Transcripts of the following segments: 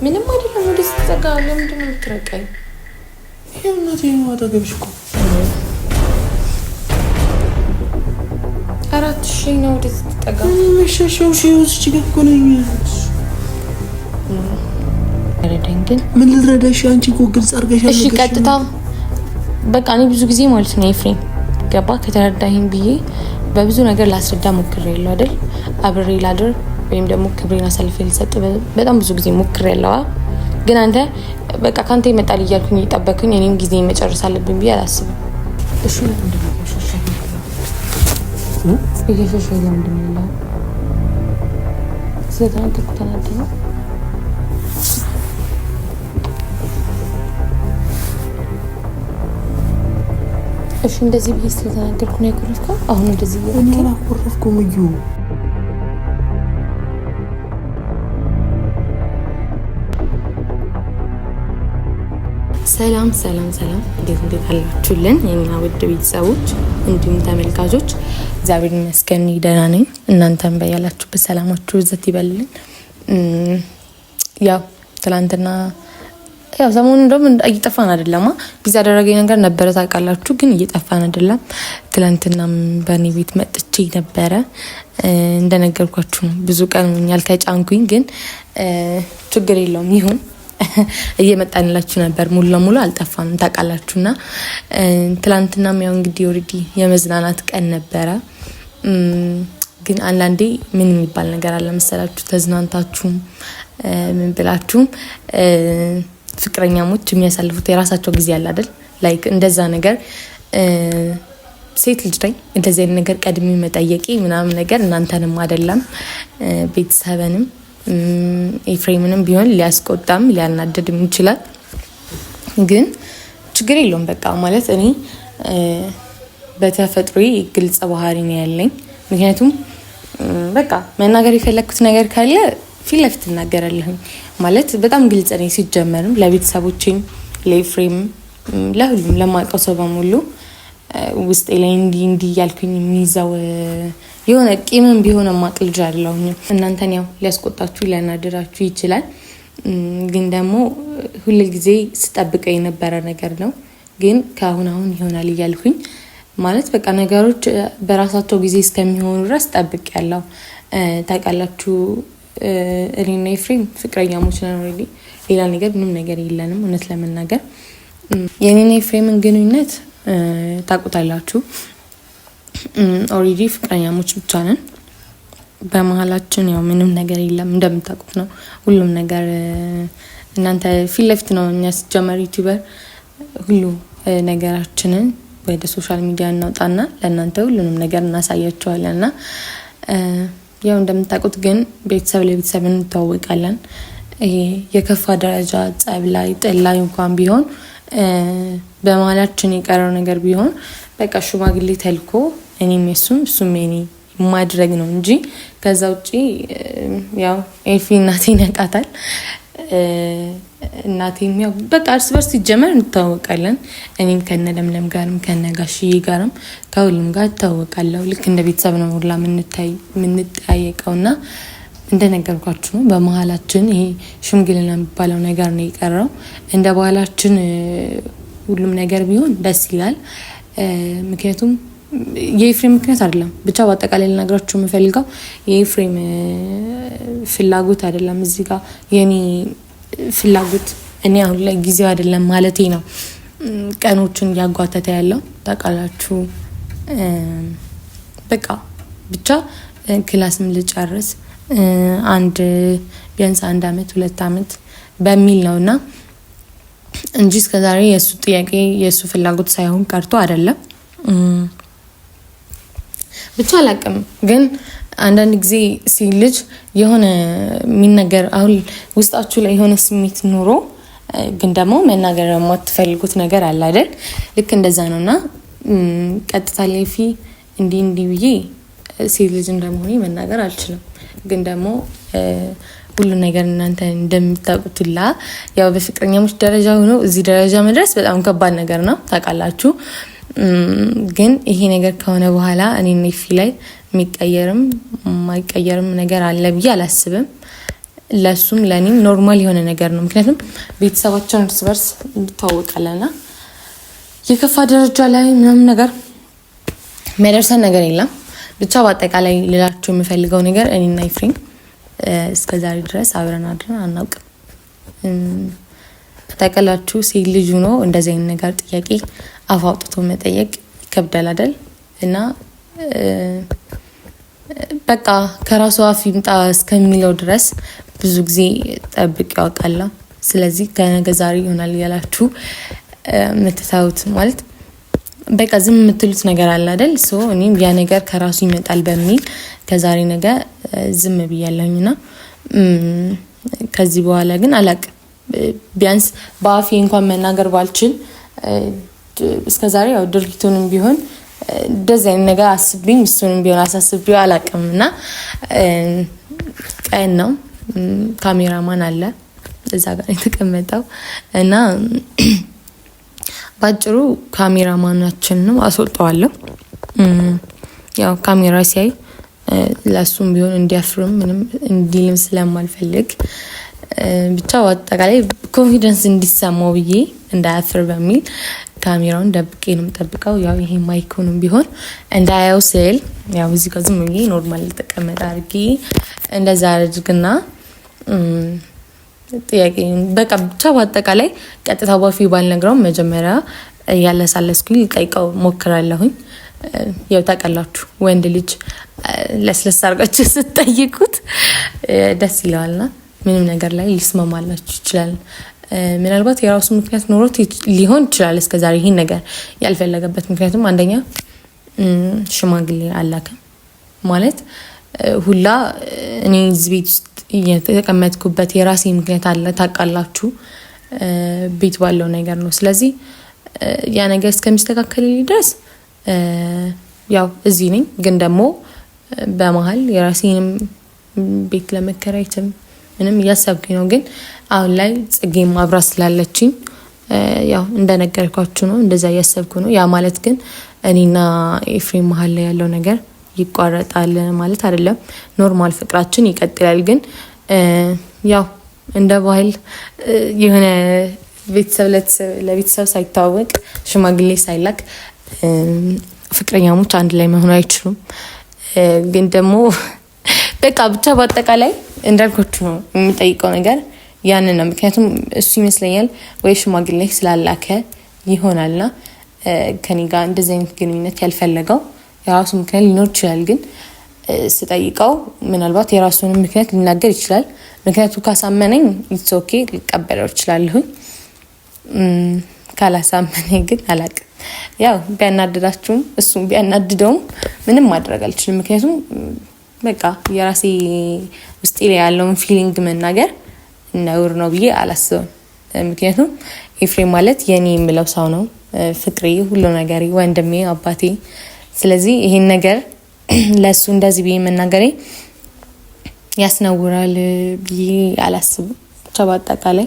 ምንም አይደለም። ወደ ስትጠጋ ለምንድን ነው የምትረቀኝ? የእውነቴ ነው። አጠገብሽ እኮ አራት ሺህ ነው። ወደ ስትጠጋ መሸሸው ሺህ ውስጥ እኮ ነኝ። ረዳኝ ግን ምን ልረዳሽ? አንቺ እኮ ግልጽ አድርገሻል። እሺ ቀጥታ በቃ እኔ ብዙ ጊዜ ማለት ነው ኤፍሬም ገባ ከተረዳኸኝ ብዬ በብዙ ነገር ላስረዳ ሞክሬያለሁ አይደል? አብሬ ላድር ወይም ደግሞ ክብሬን አሳልፌ ልሰጥ በጣም ብዙ ጊዜ ሞክሬያለሁ። ግን አንተ በቃ ካንተ ይመጣል እያልኩኝ እየጠበኩኝ እኔም ጊዜ መጨረስ አለብኝ ብዬ አላስብም። እሺ ለምንድን ነው ሸሸኝ? ሸሸኝ ለምንድን ነው? ስለተናገርኩ ተናደኝ ነው። እሺ እንደዚህ ብዬ ስለተናገርኩ ነው ያኮረፍከው? አሁን እንደዚህ እኔ አላኮረፍኩም እዩ። ሰላም እንዴት አላችሁልን የኛ ውድ ቤተሰቦች እንዲሁም ተመልካቾች? እግዚአብሔር ይመስገን ደህና ነኝ። እናንተም በያላችሁበት ሰላማችሁ ይብዛ ይበልልኝ። ያው ትናንትና ሰሞኑን ደግሞ እየጠፋን አይደለም። ጊዜ ያደረገኝ ነገር ነበረ ታውቃላችሁ፣ ግን እየጠፋን አይደለም። ትናንትናም በእኔ ቤት መጥቼ ነበረ እንደነገርኳችሁ ነው። ብዙ ቀን ሆኛል ከጫንኩኝ፣ ግን ችግር የለውም ይሁን እየመጣንላችሁ ነበር። ሙሉ ለሙሉ አልጠፋንም ታውቃላችሁና ትናንትናም ያው እንግዲህ ኦሬዲ የመዝናናት ቀን ነበረ። ግን አንዳንዴ ምን የሚባል ነገር አለ መሰላችሁ፣ ተዝናንታችሁም ምን ብላችሁም ፍቅረኛሞች የሚያሳልፉት የራሳቸው ጊዜ አለ አይደል? ላይክ እንደዛ ነገር ሴት ልጅ ላይ እንደዚህ አይነት ነገር ቀድሜ መጠየቂ ምናምን ነገር እናንተንም አይደለም ቤተሰብንም ኤፍሬምንም ቢሆን ሊያስቆጣም ሊያናደድም ይችላል። ግን ችግር የለውም በቃ ማለት እኔ በተፈጥሮዬ ግልጽ ባህሪ ነው ያለኝ። ምክንያቱም በቃ መናገር የፈለግኩት ነገር ካለ ፊት ለፊት እናገራለሁኝ ማለት በጣም ግልጽ ነኝ። ሲጀመርም ለቤተሰቦቼም ለኤፍሬም ለሁሉም ለማውቀው ሰው በሙሉ ውስጤ ላይ እንዲህ ያልኩኝ የሚይዘው የሆነ ቂምም ቢሆን ማቅ ልጅ አለሁኝ። እናንተን ያው ሊያስቆጣችሁ ሊያናድራችሁ ይችላል። ግን ደግሞ ሁሉ ጊዜ ስጠብቀው የነበረ ነገር ነው። ግን ከአሁን ይሆናል እያልኩኝ ማለት በቃ ነገሮች በራሳቸው ጊዜ እስከሚሆኑ ድረስ ጠብቅ ያለው ታውቃላችሁ። እኔና ኤፍሬም ፍቅረኛሞች ነን ኦልሬዲ። ሌላ ነገር ምንም ነገር የለንም። እውነት ለመናገር የኔና ኤፍሬምን ግንኙነት ታውቁታላችሁ። ኦልሬዲ ፍቅረኛሞች ብቻ ነን። በመሀላችን ያው ምንም ነገር የለም እንደምታውቁት ነው። ሁሉም ነገር እናንተ ፊት ለፊት ነው። እኛ ሲጀመር ዩቲዩበር ሁሉ ነገራችንን ወደ ሶሻል ሚዲያ እናውጣና ለእናንተ ሁሉንም ነገር እናሳያቸዋለንና ያው እንደምታውቁት ግን ቤተሰብ ለቤተሰብ እንተዋወቃለን። ይሄ የከፋ ደረጃ ጸብ ላይ ጥል ላይ እንኳን ቢሆን በመሀላችን የቀረው ነገር ቢሆን በቃ ሽማግሌ ተልኮ እኔም እሱም እኔ ማድረግ ነው እንጂ ከዛ ውጪ ያው ኤፊ እናቴን ያውቃታል። እናቴም ያው በቃ እርስ በርስ ሲጀመር እንተዋወቃለን። እኔም ከነ ለምለም ጋርም ከነ ጋሽዬ ጋርም ከሁሉም ጋር እተዋወቃለሁ። ልክ እንደ ቤተሰብ ነው ሁላ የምንጠያየቀውና እንደነገርኳችሁ ነው። በመሀላችን ይሄ ሽምግልና የሚባለው ነገር ነው የቀረው። እንደ ባህላችን ሁሉም ነገር ቢሆን ደስ ይላል። ምክንያቱም የኤፍሬም ምክንያት አይደለም፣ ብቻ በአጠቃላይ ልነግራችሁ የምፈልገው የኤፍሬም ፍላጎት አይደለም። እዚህ ጋር የኔ ፍላጎት እኔ አሁን ላይ ጊዜው አይደለም ማለቴ ነው። ቀኖችን እያጓተተ ያለው ታውቃላችሁ። በቃ ብቻ ክላስም ልጨርስ ቢያንስ 1 አመት 2 አመት በሚል ነውና እንጂ እስከዛሬ የሱ ጥያቄ የሱ ፍላጎት ሳይሆን ቀርቶ አይደለም። ብቻ አላቅም። ግን አንዳንድ ጊዜ ሲልጅ የሆነ የሚነገር አሁን ውስጣችሁ ላይ የሆነ ስሜት ኑሮ ግን ደግሞ መናገር የማትፈልጉት ነገር አለ አይደል? ልክ እንደዛ ነውና ቀጥታ ላይ እንዲህ ብዬ ሴት ልጅ እንደመሆኔ መናገር አልችልም። ግን ደግሞ ሁሉ ነገር እናንተ እንደምታውቁትላ ያው በፍቅረኛሞች ደረጃ ሆኖ እዚህ ደረጃ መድረስ በጣም ከባድ ነገር ነው ታውቃላችሁ። ግን ይሄ ነገር ከሆነ በኋላ እኔና ኤፊ ላይ የሚቀየርም ማይቀየርም ነገር አለ ብዬ አላስብም። ለሱም ለኔም ኖርማል የሆነ ነገር ነው። ምክንያቱም ቤተሰባችን እርስ በርስ እንታወቃለንና የከፋ ደረጃ ላይ ምንም ነገር የሚያደርሰን ነገር የለም። ብቻ በአጠቃላይ ልላችሁ የምፈልገው ነገር እኔና ኤፍሬም እስከዛሬ ድረስ አብረን አድረን አናውቅም። ተቀላችሁ ሴት ልጅ ሆኖ እንደዚህ አይነት ነገር ጥያቄ አፍ አውጥቶ መጠየቅ ይከብዳል አይደል? እና በቃ ከራሱ አፍ ይምጣ እስከሚለው ድረስ ብዙ ጊዜ ጠብቅ ያውቃለሁ። ስለዚህ ከነገ ዛሬ ይሆናል ያላችሁ የምትታዩት ማለት በቃ ዝም የምትሉት ነገር አለ አይደል? ሶ እኔም ያ ነገር ከራሱ ይመጣል በሚል ከዛሬ ነገ ዝም ብያለሁኝና ከዚህ በኋላ ግን አላቅም። ቢያንስ በአፌ እንኳን መናገር ባልችል እስከዛሬ ያው ድርጊቱንም ቢሆን እንደዚህ አይነት ነገር አስብኝ እሱንም ቢሆን አሳስብኝ አላቅምና ቀን ነው ካሜራማን አለ እዛ ጋር የተቀመጠው እና ባጭሩ ካሜራማናችንን አስወጣዋለሁ። ያው ካሜራ ሲያይ ለሱም ቢሆን እንዲያፍርም ምንም እንዲልም ስለማልፈልግ ብቻ አጠቃላይ ኮንፊደንስ እንዲሰማው ብዬ እንዳያፍር በሚል ካሜራውን ደብቄ ነው የምጠብቀው። ያው ይሄ ማይኩንም ቢሆን እንዳያው ስል ያው እዚህ ጋር ዝም ብዬ ኖርማል ተቀመጣ አድርጌ እንደዛ አድርግና ጥያቄ በቃ ብቻ በአጠቃላይ ቀጥታ ባፊ ባልነግረው መጀመሪያ ያለሳለስኩኝ ልጠይቀው ሞክራለሁኝ። ያው ታውቃላችሁ ወንድ ልጅ ለስለስ አድርጋችሁ ስትጠይቁት ደስ ይለዋልና ምንም ነገር ላይ ሊስማማላችሁ ይችላል። ምናልባት የራሱ ምክንያት ኖሮት ሊሆን ይችላል እስከዛሬ ይሄን ነገር ያልፈለገበት። ምክንያቱም አንደኛ ሽማግሌ አላከም ማለት ሁላ እኔ እዚህ ቤት ውስጥ የተቀመጥኩበት የራሴ ምክንያት አለ ታውቃላችሁ፣ ቤት ባለው ነገር ነው። ስለዚህ ያ ነገር እስከሚስተካከል ድረስ ያው እዚህ ነኝ። ግን ደግሞ በመሀል የራሴንም ቤት ለመከራየትም ምንም እያሰብኩኝ ነው። ግን አሁን ላይ ጽጌም አብራ ስላለችኝ ያው እንደነገርኳችሁ ነው እንደዛ እያሰብኩ ነው። ያ ማለት ግን እኔና ኤፍሬም መሀል ላይ ያለው ነገር ይቋረጣል ማለት አይደለም። ኖርማል ፍቅራችን ይቀጥላል። ግን ያው እንደ ባህል የሆነ ቤተሰብ ለቤተሰብ ሳይታወቅ ሽማግሌ ሳይላክ ፍቅረኛሞች አንድ ላይ መሆን አይችሉም። ግን ደግሞ በቃ ብቻ በአጠቃላይ እንዳልኳችሁ ነው የሚጠይቀው ነገር ያንን ነው። ምክንያቱም እሱ ይመስለኛል ወይ ሽማግሌ ስላላከ ይሆናልና ከኔ ጋር እንደዚህ አይነት ግንኙነት ያልፈለገው የራሱ ምክንያት ሊኖር ይችላል። ግን ስጠይቀው ምናልባት የራሱን ምክንያት ሊናገር ይችላል። ምክንያቱ ካሳመነኝ ኢትስ ኦኬ ሊቀበለው ይችላልሁኝ። ካላሳመነኝ ግን አላቅም። ያው ቢያናድዳችሁም እሱም ቢያናድደውም ምንም ማድረግ አልችልም። ምክንያቱም በቃ የራሴ ውስጤ ላይ ያለውን ፊሊንግ መናገር ነውር ነው ብዬ አላስብም። ምክንያቱም ኤፍሬም ማለት የኔ የምለው ሰው ነው፣ ፍቅሬ፣ ሁሉ ነገሬ፣ ወንድሜ፣ አባቴ። ስለዚህ ይሄን ነገር ለሱ እንደዚህ ብዬ መናገሬ ያስነውራል ብዬ አላስብም። ብቻ በአጠቃላይ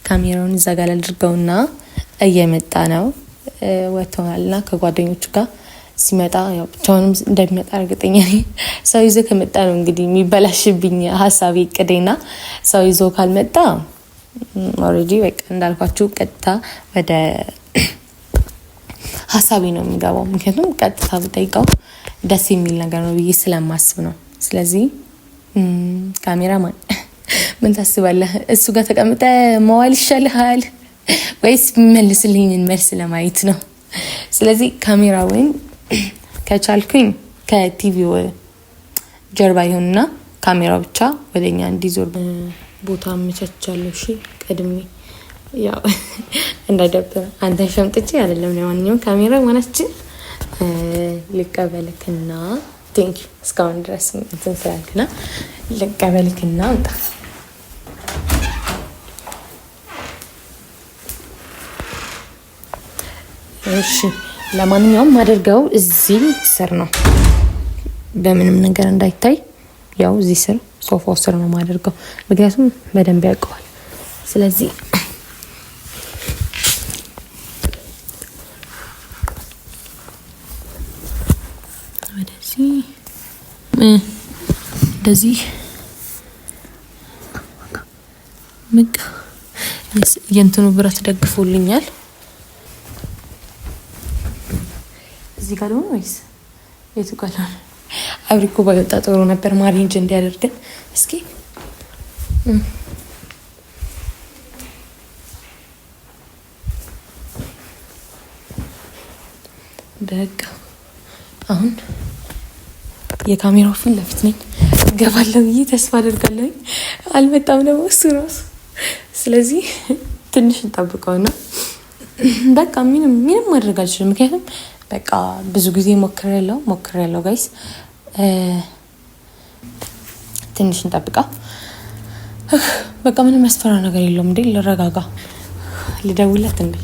ካሜራውን እዛ ጋር አድርገውና እየመጣ ነው ወጥተዋልና ከጓደኞቹ ጋር ሲመጣ ያው ብቻውንም እንደሚመጣ እርግጠኛ ነኝ። ሰው ይዞ ከመጣ ነው እንግዲህ የሚበላሽብኝ ሀሳቤ እቅዴና ሰው ይዞ ካልመጣ ኦሬዲ በቃ እንዳልኳችሁ ቀጥታ ወደ ሀሳቤ ነው የሚገባው። ምክንያቱም ቀጥታ ብጠይቀው ደስ የሚል ነገር ነው ብዬ ስለማስብ ነው። ስለዚህ ካሜራማን ምን ታስባለህ? እሱ ጋር ተቀምጠ መዋል ይሻልሃል ወይስ መልስልኝን መልስ ለማየት ነው? ስለዚህ ካሜራውን ከቻልኩኝ ከቲቪው ጀርባ ይሁንና ካሜራው ብቻ ወደኛ እንዲዞር ቦታ አመቻቻለሁ። እሺ ቀድሜ ያው እንዳይደብር አንተ ሸምጥቼ አይደለም። ለማንኛውም ካሜራ ማናችን ልቀበልክና ቴንክ ዩ እስካሁን ድረስ እንትን ስላልክና ልቀበልክና ወጣ። እሺ ለማንኛውም ማደርገው እዚህ ስር ነው፣ በምንም ነገር እንዳይታይ ያው እዚህ ስር ሶፋው ስር ነው ማደርገው፣ ምክንያቱም በደንብ ያውቀዋል። ስለዚህ እንደዚህ በቃ የእንትኑ ብረት ደግፎልኛል። እዚህ ጋር ደግሞ ወይስ የቱ ጋር ነው? አብሪኮ ባይወጣ ጥሩ ነበር ማሪንጅ እንዲያደርገን። እስኪ በቃ አሁን የካሜራው ፊት ለፊት ነኝ። እገባለሁ ብዬ ተስፋ አደርጋለሁ። አልመጣም ደግሞ እሱ ራሱ። ስለዚህ ትንሽ እንጠብቀውና በቃ ምንም ማድረግ አልችልም። ምክንያቱም በቃ ብዙ ጊዜ ሞክሬያለሁ ጋይስ። ትንሽ እንጠብቃ። በቃ ምንም ያስፈራ ነገር የለውም። እንዴ ልረጋጋ። ልደውለት እንዴ?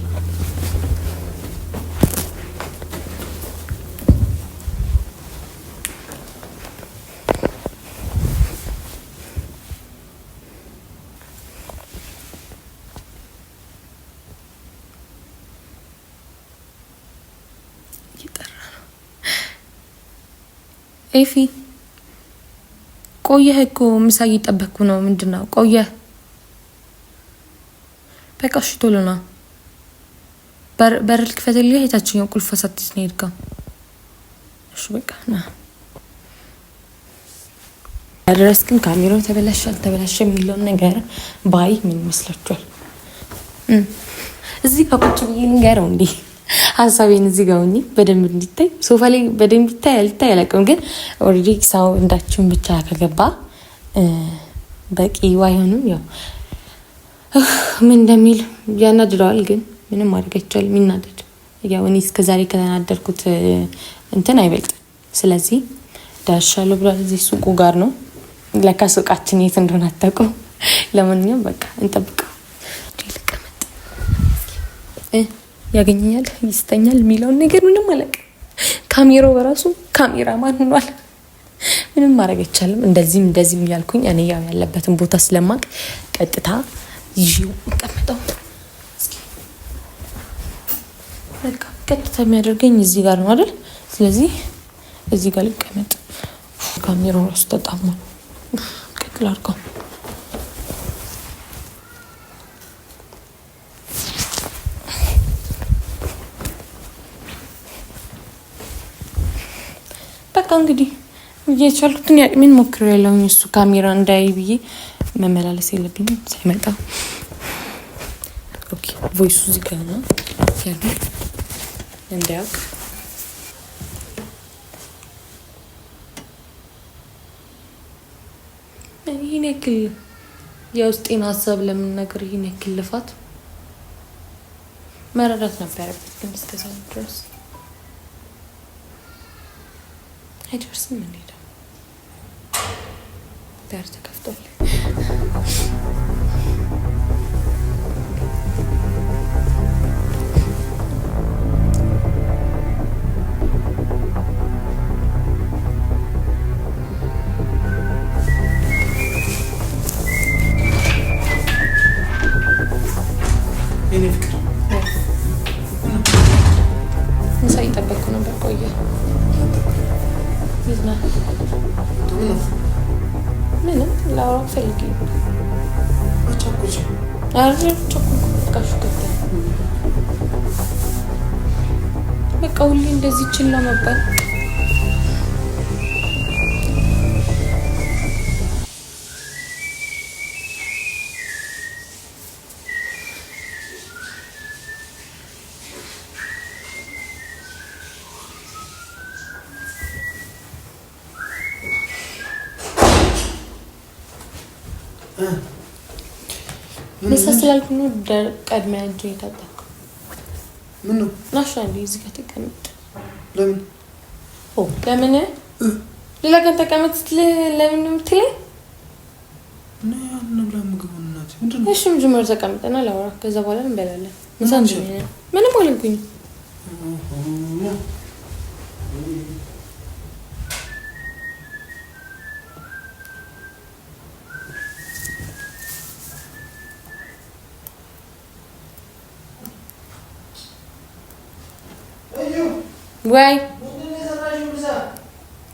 ኤፊ ቆየህ እኮ ምሳ እየጠበቅኩ ነው። ምንድን ነው ቆየህ? በቃ እሺ ቶሎ ና። በር ልክፈትልህ። የታችኛው ቁልፍ ሳትይዝ ነው የሄድከው። እሺ በቃ ና። ድረስ ግን ካሜራው ተበላሸ አልተበላሸ የሚለውን ነገር ባይ ምን ይመስላችኋል? እዚህ ጋር ቁጭ ብዬ ልንገረው እንዴ ሀሳቤን እዚህ ጋር ሆኜ በደንብ እንዲታይ ሶፋ ላይ በደንብ ይታይ አልታይ አላውቅም። ግን ኦልሬዲ ሰው እንዳችን ብቻ ከገባ በቂ ባይሆንም ያው ምን እንደሚል ያናድደዋል። ግን ምንም ማድረግ አይቻልም። የሚናደድ ያው እኔ እስከዛሬ ከተናደርኩት እንትን አይበልጥም። ስለዚህ ዳርሻለሁ ብሏል። እዚህ ሱቁ ጋር ነው። ለካ ሱቃችን የት እንደሆነ አታውቅም። ለማንኛውም በቃ እንጠብቀው። ያገኘኛል ይስተኛል የሚለውን ነገር ምንም አላውቅም። ካሜራው በራሱ ካሜራማን ሆኗል። ምንም ማድረግ አይቻልም። እንደዚህም እያልኩኝ እኔ ያው ያለበትን ቦታ ስለማቅ ቀጥታ ይዤው እቀመጠው። በቃ ቀጥታ የሚያደርገኝ እዚህ ጋር ነው አይደል? ስለዚህ እዚህ ጋር ልቀመጥ። ካሜራው ራሱ ተጣሟል። ቀጥል አድርገው። በቃ እንግዲህ እየቻልኩትን ያቅሜን ሞክሬያለሁ። እሱ ካሜራ እንዳይ ብዬ መመላለስ የለብኝም ሳይመጣ። ኦኬ ቮይሱ እዚህ ጋር ነው ያለው እንዳያውቅ። ይህን ያክል የውስጤን ሀሳብ ለምን ነገር ይህን ያክል ልፋት መረዳት ነበረበት። ግን እስከዛ ድረስ አይደርስም። እንሄዳለን። በር ተከፍቷል። ምሳ እየጠበቅኩ ነበር። ቆየ ምንም ላውራ ፈልጌ በቃ ሁሌ እንደዚህ ችላ ነበር። ምሳ ስላልኩ ነው ቀድሜ እጄ የታጠብኩ። ምን ነው ናሻ እንዴ እዚህ ጋር ተቀመጥ። ለምን ለምን ሌላ ቀን ተቀመጥ ስትል ለምን ነው የምትለኝ? ነብላ ምግብ እናት ምንድነው? እሺ መጀመሪያ ተቀመጥና ላውራ፣ ከዛ በኋላ እንበላለን። ምሳ ምንም አልኩኝ። ወይ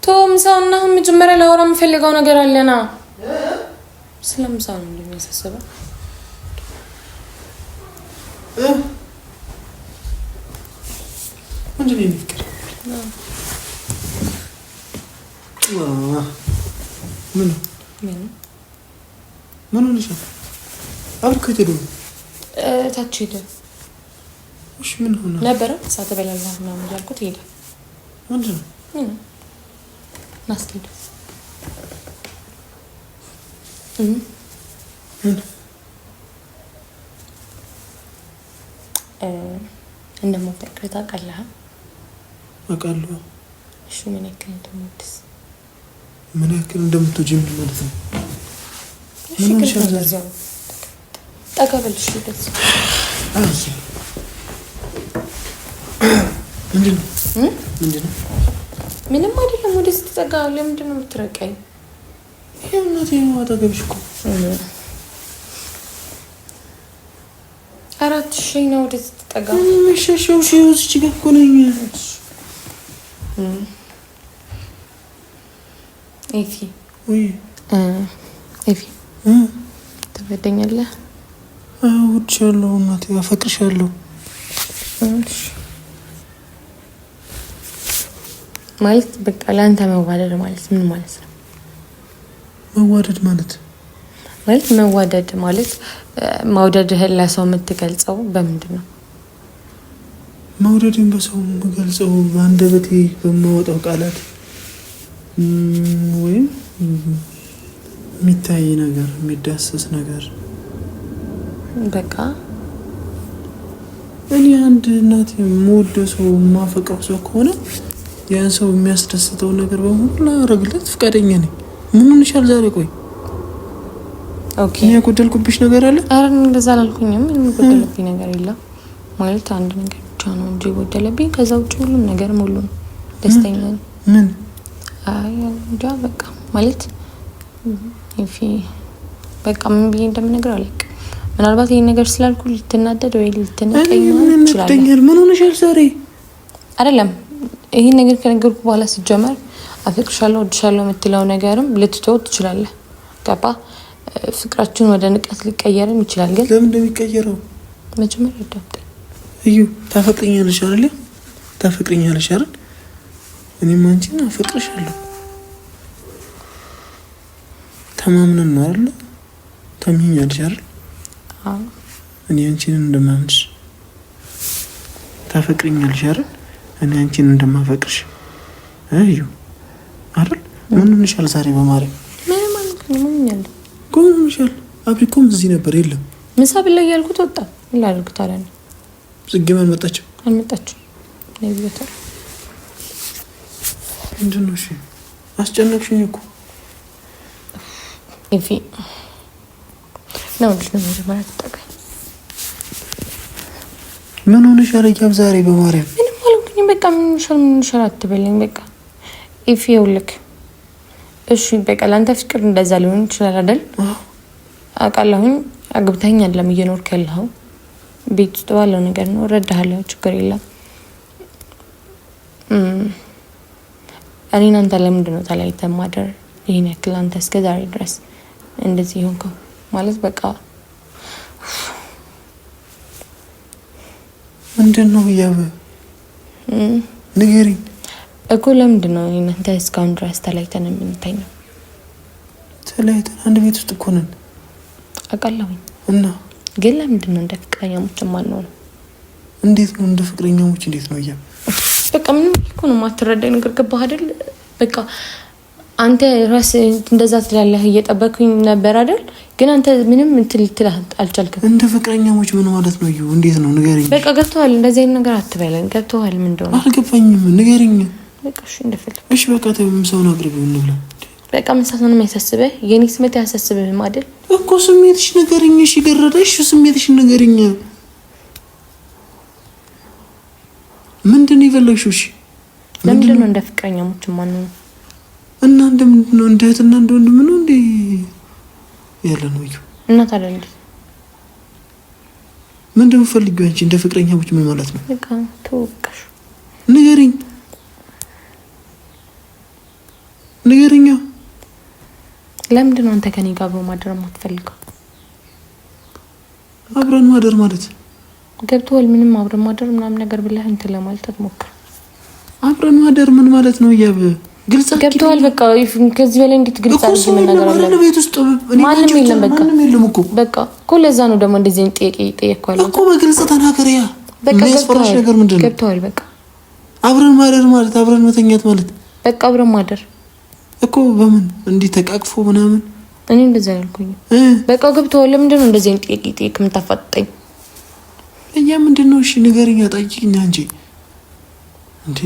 ቶም ሰውና መጀመሪያ ላወራ የምፈልገው ነገር አለና ስለምሳው ነው እንደሚያሳስበው። ምንድን ነው የሚፍቅር? ምን ሆነሻል? አብረን ከሄደ ነው ታች ሄደ። እሺ ምን ሆነ ነበረ? ሳተ በላላ ምናምን እያልኩት ሄደ። ምንድን ነው ናስኬድ እንደማፈቅር ታውቃለህ? አውቃለሁ። እሺ ምን ያክል እንደምትወድስ ምን ያክል እንደምትወጂኝ ምን ማለት ነው? ምን ሆነሻል? ተቀበልሽ ደስ ምንድን ነው? ምንም አይደለም። ወደ ስትጠጋ ለምንድን ነው የምትረቀኝ? ይሄው እናቴ ነው አጠገብሽ እኮ። አራት ሺህ ነው ወደ ስትጠጋ ምንሸሸው ሺህ እዚህ ጋር እኮ ነኝ። ኤፊ ወይ ኤፊ ትወደኛለህ? እወድሻለሁ እናቴ፣ አፈቅርሻለሁ። ማለት በቃ ለአንተ መዋደድ ማለት ምን ማለት ነው? መዋደድ ማለት መውደድህን ለሰው የምትገልጸው በምንድን ነው? መውደድን በሰው የምገልጸው በአንደበቴ በማወጣው ቃላት ወይም የሚታይ ነገር፣ የሚዳሰስ ነገር። በቃ እኔ አንድ እናቴ የምወደው ሰው የማፈቅረው ሰው ከሆነ ያን ሰው የሚያስደስተው ነገር በሙሉ ላደርግለት ፈቃደኛ ነኝ። ምን ሆነሻል ዛሬ? ቆይ ኦኬ፣ እኔ ያጎደልኩብሽ ነገር አለ? ኧረ እንደዛ አላልኩኝም። ምንም የጎደለብኝ ነገር የለም። ማለት አንድ ነገር ብቻ ነው እንጂ የጎደለብኝ። ከዛ ውጭ ሁሉም ነገር ሙሉ ነው። ደስተኛ ነኝ። ምን? አይ እንጃ በቃ ማለት ይፊ በቃ ምን ብዬ እንደምነግር አላውቅም። ምናልባት ይሄን ነገር ስላልኩ ልትናደድ ወይ ልትነቀኝ ይችላል። ምን ሆነሻል ዛሬ? አይደለም ይሄን ነገር ከነገርኩ በኋላ ሲጀመር አፈቅርሻለሁ ወድሻለሁ የምትለው ነገርም ልትተው ትችላለህ። ገባ? ፍቅራችን ወደ ንቀት ሊቀየርም ይችላል። ግን ለምን እንደሚቀየረው መጀመሪያ አዳምጥ። እዩ ታፈቅሪኛለሽ አይደል? ታፈቅሪኛለሽ አይደል? እኔም አንቺን አፈቅርሻለሁ። ተማምነን ነው አይደል? ታምኚኛለሽ አይደል? አዎ። እኔ አንቺን እንደማምንሽ ታፈቅሪኛለሽ አይደል? እኔ አንቺን እንደማፈቅርሽ እዩ አይደል? ምን ሆነሻል ዛሬ? በማርያም ምን ማለት ነው? ምን ያለው ምን ሆነሻል? አብሪኮም እዚህ ነበር የለም። ምሳ ብላ ያልኩት ወጣ። ምን ላድርግ ታዲያ? ጽጌም አልመጣችም? አልመጣችም። ነብዩታ ምንድን ነው? እሺ አስጨነቅሽኝ እኮ ኤፊ ነው። ልጅ ነው መጀመሪያ ተጠቃኝ። ምን ሆነሻል? ያብ ዛሬ በማርያም ምንም አልኩኝ። በቃ ምን ሆነሻል አትበለኝ። በቃ ኤፊ ይኸውልህ፣ እሺ በቃ ለአንተ ፍቅር እንደዛ ሊሆን ይችላል አይደል? አውቃለሁኝ። አግብተኸኝ አይደለም እየኖርክ ያለኸው፣ ቤት ውስጥ ባለው ነገር ነው። እረዳሃለሁ፣ ችግር የለም። እኔን አንተ ለምንድን ነው ተለያይተን ማደር ይሄን ያክል አንተ እስከ ዛሬ ድረስ እንደዚህ ሆንከው? ማለት በቃ ምንድን ነው ያብ? ንገሪኝ እኮ ለምንድን ነው እኔ አንተ እስካሁን ድረስ ተለያይተን የምንተኛው? ተለያይተን አንድ ቤት ውስጥ እኮ ነን። አውቃለሁኝ። እና ግን ለምንድን ነው እንደ ፍቅረኛሞች የማንሆነው? እንዴት ነው እንደ ፍቅረኛሞች? እንዴት ነው ያብ? በቃ ምንም እኮ ነው የማትረዳኝ ነገር ገባህ አይደል? በቃ አንተ ራስህ እንደዛ ትላለህ እየጠበቅኩኝ ነበር አይደል? ግን አንተ ምንም እንትን አልቻልክም። እንደ ፍቅረኛሞች ምን ማለት ነው? እዩ እንዴት ነው ንገሪኝ። በቃ ገብቶሃል? እንደዚህ አይነት ነገር አትበለኝ። ገብቶሃል? ምን እንደሆነ አልገባኝም። ንገሪኝ። በቃ እሺ እንደፈለክ። እሺ በቃ ሰውን አቅርቢው እንብላ። በቃ ምሳሳን የሚያሳስበህ የኔ ስሜት ያሳስብህም አይደል? እኮ ስሜትሽ ንገሪኝ። እሺ ገረደሽ? ስሜትሽ ንገሪኝ። ምንድን ነው የፈለግሽው? እሺ ለምንድን ነው እንደ ፍቅረኛሞች የማንሆነው? እና እንደምንድን ነው? እንደ እህትና እንደ ወንድም ነው እንዴ ያለ ነው? እዩ እና ታዲያ እንዴ ምን እንደምፈልጊው አንቺ? እንደ ፍቅረኛሞች ምን ማለት ነው? በቃ ተወቀሽ። ንገሪኝ ንገሪኝ። ለምንድን ነው አንተ ከኔ ጋር በማደር የማትፈልገው? አብረን ማደር ማለት ገብቶሃል? ምንም አብረን ማደር ምናምን ነገር ብለህ እንትን ለማለት አትሞክር። አብረን ማደር ምን ማለት ነው? ግልጽ ገብቶሃል? በቃ ከዚህ በላይ እንዴት ግልጽ አድርጌ መናገር አለ? ቤት ውስጥ ማንም የለም። በቃ እኮ ለዛ ነው ደግሞ እንደዚህ ጥያቄ ጠየቅኳለሁ እኮ። በግልጽ ተናገሪያ። በቃ የሚያስፈራሽ ነገር ምንድነው? ገብቶሃል? በቃ አብረን ማደር ማለት አብረን መተኛት ማለት በቃ አብረን ማደር እኮ በምን እንዲህ ተቃቅፎ ምናምን። እኔ እንደዛ ያልኩኝ በቃ ገብቶሃል? ለምንድን ነው እንደዚህ ጥያቄ ጠየቅ የምታፋጠኝ? እኛ ምንድነው? እሺ ንገሪኛ፣ ጠይቂኝ አንቺ እንዴ።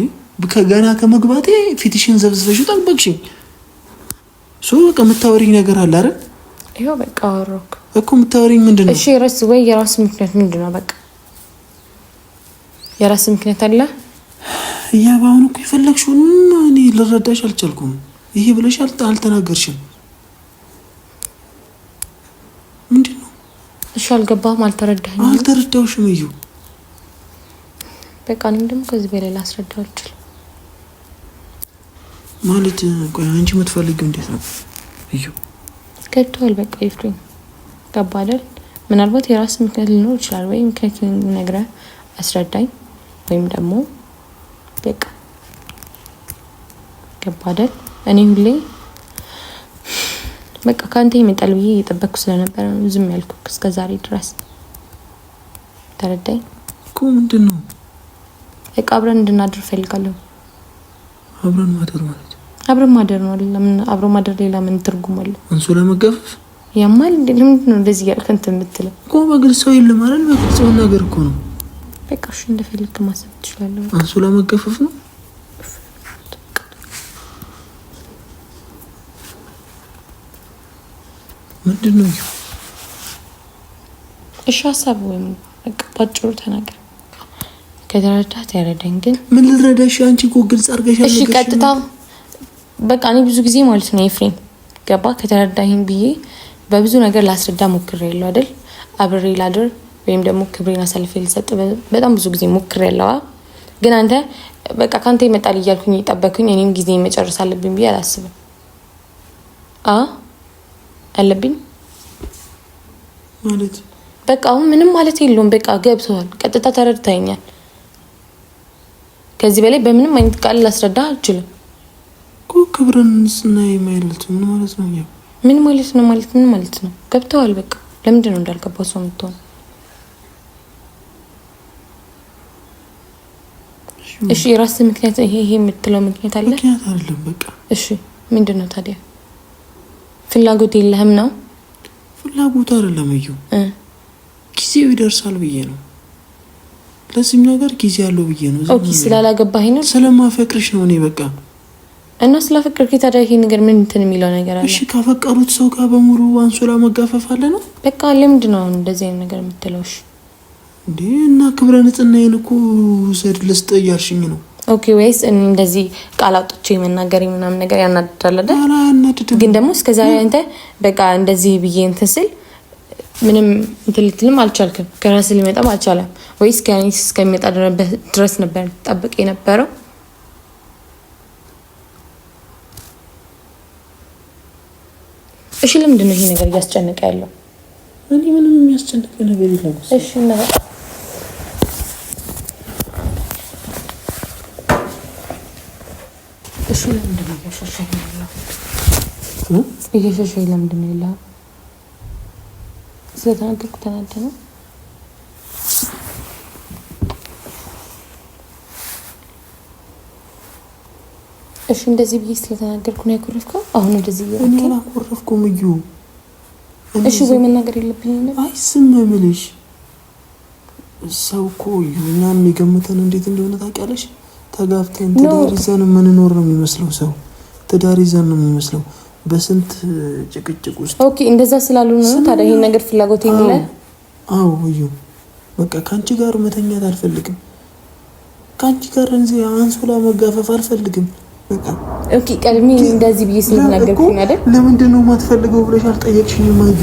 ከገና ከመግባቴ ፊትሽን ዘብዝበሽው ጠበቅሽኝ። በቃ የምታወሪኝ ነገር አለ አይደል? ይኸው በቃ አወራሁ እኮ። የምታወሪኝ ምንድን ነው? እሺ የራስ ምክንያት ምንድን ነው? በቃ የራስ ምክንያት አለ። በአሁኑ እኮ የፈለግሽውን እኔ ልረዳሽ አልቻልኩም። ይሄ ብለሽ አልተናገርሽም። ምንድን ነው? እሺ አልገባህም? አልተረዳኸኝም? አልተረዳሁሽም እዩ። በቃ እኔም ደግሞ ከዚህ በላይ ላስረዳው አልችልም ማለት። ቆይ አንቺ የምትፈልጊው እንዴት ነው እዩ? ገብቶሃል? በቃ ይፍቱኝ። ገባ አይደል? ምናልባት የራስ ምክንያት ሊኖር ይችላል፣ ወይ ምክንያት ነግረህ አስረዳኝ፣ ወይም ደግሞ በቃ ገባ አይደል? እኔ ሁሌ በቃ ካንተ ይመጣል ብዬ እየጠበቅኩ ስለነበረ ነው ዝም ያልኩት እስከ ዛሬ ድረስ። ተረዳኝ እኮ። ምንድን ነው? በቃ አብረን እንድናድር እፈልጋለሁ። አብረን ማደር ማለት አብረን ማደር ነው። ለምን አብረን ማደር ሌላ ምን ትርጉም አለው? አንሶላ መጋፈፍ ያማል እንዴ? ለምንድን ነው እንደዚህ ያልክ እንትን የምትለው? እኮ በግልጽ ሰው የለም አይደል? በግልጽ ነገር እኮ ነው። በቃ እሺ እንደፈለክ ማሰብ ትችላለህ። አንሶላ መጋፈፍ ነው። ምንድን ነው? እሺ ሀሳብ ወይም በቃ ባጭሩ ተናገር። ከተረዳት ያረዳኝ። ግን ምን ልረዳሽ? አንቺ እኮ ግልጽ አድርገሻል። እሺ ቀጥታ በቃ እኔ ብዙ ጊዜ ማለት ነው ኤፍሬም ገባ ከተረዳኸኝ ብዬ በብዙ ነገር ላስረዳ ሞክሬያለሁ አይደል? አብሬ ላድር ወይም ደግሞ ክብሬን አሳልፌ ልሰጥ በጣም ብዙ ጊዜ ሞክሬያለሁ። ግን አንተ በቃ ካንተ ይመጣል እያልኩኝ እየጠበኩኝ እኔም ጊዜ መጨረስ አለብኝ ብዬ አላስብም። አለብኝ ማለት በቃ አሁን ምንም ማለት የለውም። በቃ ገብቶሃል? ቀጥታ ተረድተኸኛል። ከዚህ በላይ በምንም አይነት ቃል ላስረዳ አልችልም እኮ። ክብርን ስናይ ማለት ምን ማለት ነው? ምን ማለት ነው? ምን ማለት ነው? ገብቶሃል? በቃ ለምንድን ነው እንዳልገባው ሰው የምትሆነው? እሺ የራስ ምክንያት ይሄ የምትለው ምክንያት አለ? ምክንያት አይደለም በቃ። እሺ ምንድን ነው ታዲያ? ፍላጎት የለህም ነው? ፍላጎት አይደለም እዩ፣ ጊዜው ይደርሳል ብዬ ነው። ለዚህም ነገር ጊዜ አለው ብዬ ነው። ኦኬ ስላላገባኸኝ ነው? ስለማፈቅርሽ ነው። እኔ በቃ እና ስላፈቅርክ ታዲያ ይሄ ነገር ምን እንትን የሚለው ነገር አለ? እሺ ካፈቀሩት ሰው ጋር በሙሉ አንሶላ መጋፈፍ አለ ነው? በቃ ለምንድን ነው እንደዚህ አይነት ነገር የምትለው? እሺ እንዴ እና ክብረ ንጽህናዬን እኮ ዘድ ልስጥ እያልሽኝ ነው? ኦኬ ወይስ እንደዚህ ቃል አውጥቼ መናገር ምናምን ነገር ያናድዳል አይደል? አላናድድም። ግን ደግሞ እስከዛሬ አንተ በቃ እንደዚህ ብዬ እንትን ስል ምንም እንትን ልትልም አልቻልክም። ከራስ ሊመጣም አልቻለም። ወይስ ከኔ እስከሚመጣ ድረስ ነበር ጠብቅ የነበረው? እሺ ለምንድን ነው ይሄ ነገር እያስጨነቀ ያለው? እኔ ምንም የሚያስጨንቅ ነገር የለም። እሺ እና እሺ ለምንድን ነው እየሸሸኝ ያለው? እየሸሸኝ ለምንድን ነው ያለው? ስለተናገርኩ ተናደህ ነው? እሺ እንደዚህ ብዬ ስለተናገርኩ ነው ያኮረፍከው? አሁን እንደዚህ ይላል። እኔ አላኮረፍኩም እዩ። እሺ ወይ መናገር የለብኝም ነበር? አይ ስም ምልሽ ሰው እኮ እኛን የሚገምተን እንዴት እንደሆነ ታውቂያለሽ? ተጋብተን ትዳር ይዘን የምንኖር ነው የሚመስለው። ሰው ትዳር ይዘን ነው የሚመስለው በስንት ጭቅጭቅ ውስጥ። ኦኬ እንደዛ ስላሉ ነው ታዲያ ይሄን ነገር ፍላጎት የሚለው? አዎ እዩ በቃ ካንቺ ጋር መተኛት አልፈልግም። ካንቺ ጋር እንዚህ አንሶላ መጋፈፍ አልፈልግም። በቃ ኦኬ ቀድሜ እንደዚህ ብዬ ስለተናገርኩኝ አይደል? ለምንድን ነው የማትፈልገው ብለሽ አልጠየቅሽኝም? አዩ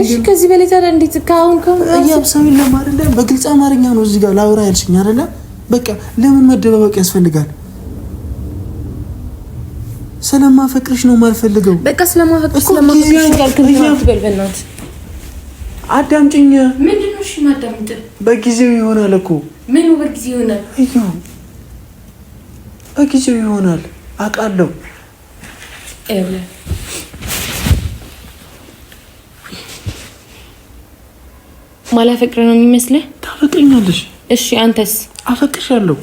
እሺ ከዚህ በላይ ታዲያ እንዴት ካሁን እያብሰሚን ለማድረግ በግልጽ አማርኛ ነው እዚህ ጋር ላውራ ያልሽኝ አይደለ? በቃ ለምን መደባበቅ ያስፈልጋል? ስለማፈቅርሽ ነው የማልፈልገው። በቃ ስለማፈቅርሽ አዳምጪኝ። ምንድን ነው? እሺ ማዳምጥ። በጊዜው ይሆናል እኮ። ምኑ በጊዜው ይሆናል? እዩ በጊዜው ይሆናል አውቃለሁ። ማላፈቅር ነው የሚመስልህ? ታፈቅሪኛለሽ? እሺ አንተስ? አፈቅርሻለሁ።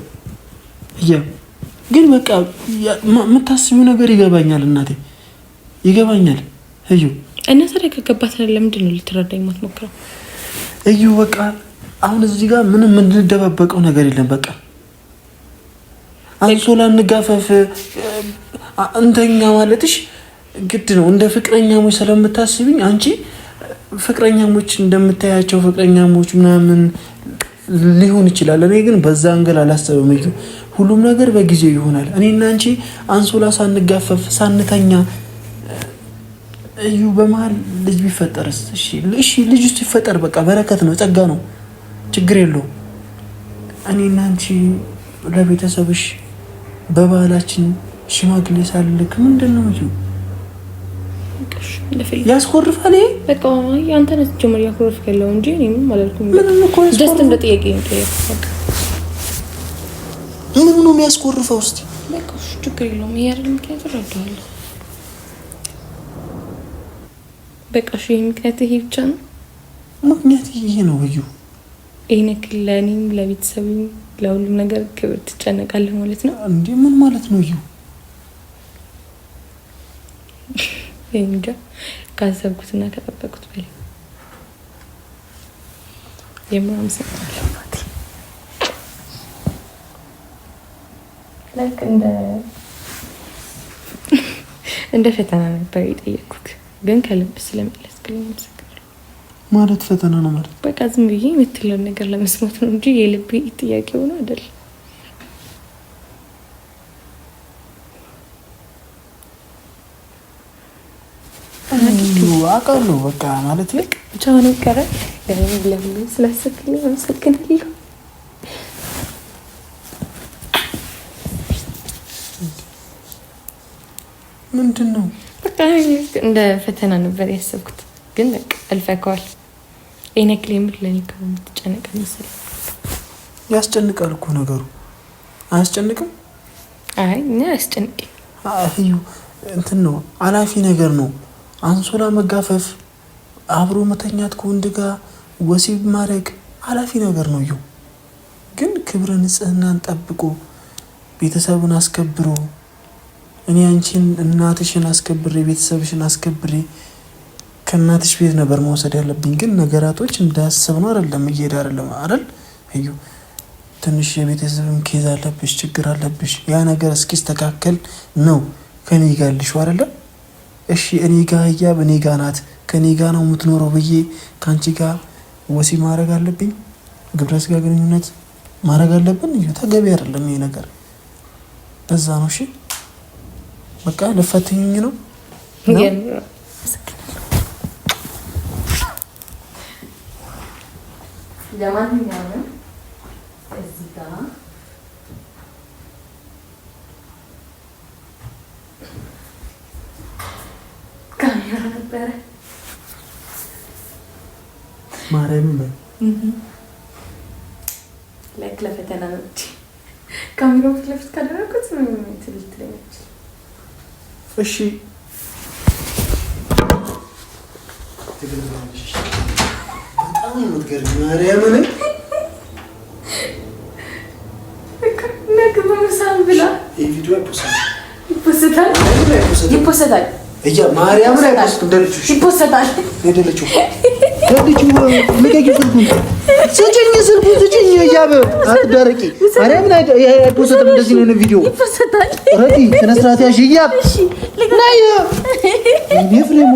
ግን በቃ የምታስቢው ነገር ይገባኛል እናቴ፣ ይገባኛል። እዩ እና ታዲያ ከገባት ለምንድን ነው ልትረዳኝ የማትሞክረው? እዩ በቃ አሁን እዚህ ጋር ምንም የምንደባበቀው ነገር የለም። በቃ አንሶላ እንጋፈፍ እንተኛ ማለትሽ ግድ ነው። እንደ ፍቅረኛሞች ስለምታስብኝ አንቺ ፍቅረኛሞች እንደምታያቸው ፍቅረኛሞች ምናምን ሊሆን ይችላል። እኔ ግን በዛ አንገል አላሰብም። እዩ ሁሉም ነገር በጊዜው ይሆናል። እኔና አንቺ አንሶላ ሳንጋፈፍ ሳንተኛ እዩ በመሀል ልጅ ቢፈጠርስ? እሺ ልጅ ውስጥ ይፈጠር፣ በቃ በረከት ነው፣ ጸጋ ነው፣ ችግር የለውም። እኔና አንቺ ለቤተሰብሽ በባህላችን ሽማግሌ ሳልልክ ምንድን ነው እዩ ያስኮርፋል። ይሄ በቃ አንተ ነህ ጀመር ያኮርፍ ያለው እንጂ እኔ ምንም አላልኩም። ምንም እኮ ጀስት እንደ ጥያቄ ነው ጠየቅኩት። ምን ነው የሚያስኮርፈው? እስቲ በቃ ችግር የለውም። ይሄ አይደል ምክንያት እረዳዋለሁ። በቃ እሺ ምክንያት ይሄ ብቻ ነው? ምክንያት ይሄ ነው እዩ። ይሄን ለኔም ለቤተሰብም ለሁሉም ነገር ክብር ትጨነቃለህ ማለት ነው እንዴ? ምን ማለት ነው እዩ? እንጃ ካሰብኩትና ከጠበቁት በላይ የማምሰልለው ናት። ላይክ እንደ ፈተና ነበር የጠየኩት፣ ግን ከልብ ስለመለስክልኝ አመሰግናለሁ። ማለት ፈተና ነው ማለት በቃ ዝም ብዬ የምትለው ነገር ለመስማት ነው እንጂ የልቤ ጥያቄ ሆኖ አይደለም። አውቃለሁ በቃ ማለት ነው። ብቻውን ቀረ ለምን ስላሰብክልኝ አመሰግናለሁ። ምንድን ነው በቃ እንደ ፈተና ነበር ያሰብኩት፣ ግን በቃ አልፈከዋል። ኤነክሌ ምር ለኔ ከምትጨነቅ መሰለኝ። ያስጨንቃል እኮ ነገሩ። አያስጨንቅም? አይ እኔ አያስጨንቅም። እዩ እንትን ነው አላፊ ነገር ነው። አንሶላ መጋፈፍ፣ አብሮ መተኛት፣ ከወንድ ጋር ወሲብ ማድረግ አላፊ ነገር ነው። እዩ ግን ክብረ ንጽህናን ጠብቆ ቤተሰብን አስከብሮ እኔ አንቺን እናትሽን አስከብሬ ቤተሰብሽን አስከብሬ ከእናትሽ ቤት ነበር መውሰድ ያለብኝ። ግን ነገራቶች እንዳሰብነው አይደለም፣ እየሄደ አይደለም አይደል? እዩ ትንሽ የቤተሰብም ኬዝ አለብሽ፣ ችግር አለብሽ። ያ ነገር እስኪስተካከል ነው ከኔ ጋር ልሽው አይደለም? እሺ እኔ ጋር ህያብ እኔ ጋር ናት፣ ከኔ ጋር ነው የምትኖረው ብዬ ከአንቺ ጋር ወሲብ ማድረግ አለብኝ? ግብረ ስጋ ግንኙነት ማድረግ አለብን? እዩ ተገቢ አይደለም ይሄ ነገር። በዛ ነው እሺ በቃ ልፈትኝኝ ነው ለማንኛውም እዚህ ጋር ካሜራ ነበረ። ማርያም ነው ላይክ ለፈተና ነው እንጂ ካሜራው ፊት ለፊት ካደረኩት ምን ትልትለኛለች? እሺ በጣም የምትገርም ማርያም ነው። ነገ በመሳም ብላ የቪዲዮ ይፖስታል ይፖስታል እያ ማርያም ላይ ፖስት እንደልቹ ይፖስታል እንደልቹ ልቀቂ ስልኩን ስጭኝ እያበ አትዳረቂ ማርያም ላይ ፖስት እንደዚህ ነው ቪዲዮ ይፖስታል ረዲ ስነ ስርዓት ያዥ እያብ ናይ ይፍሬሞ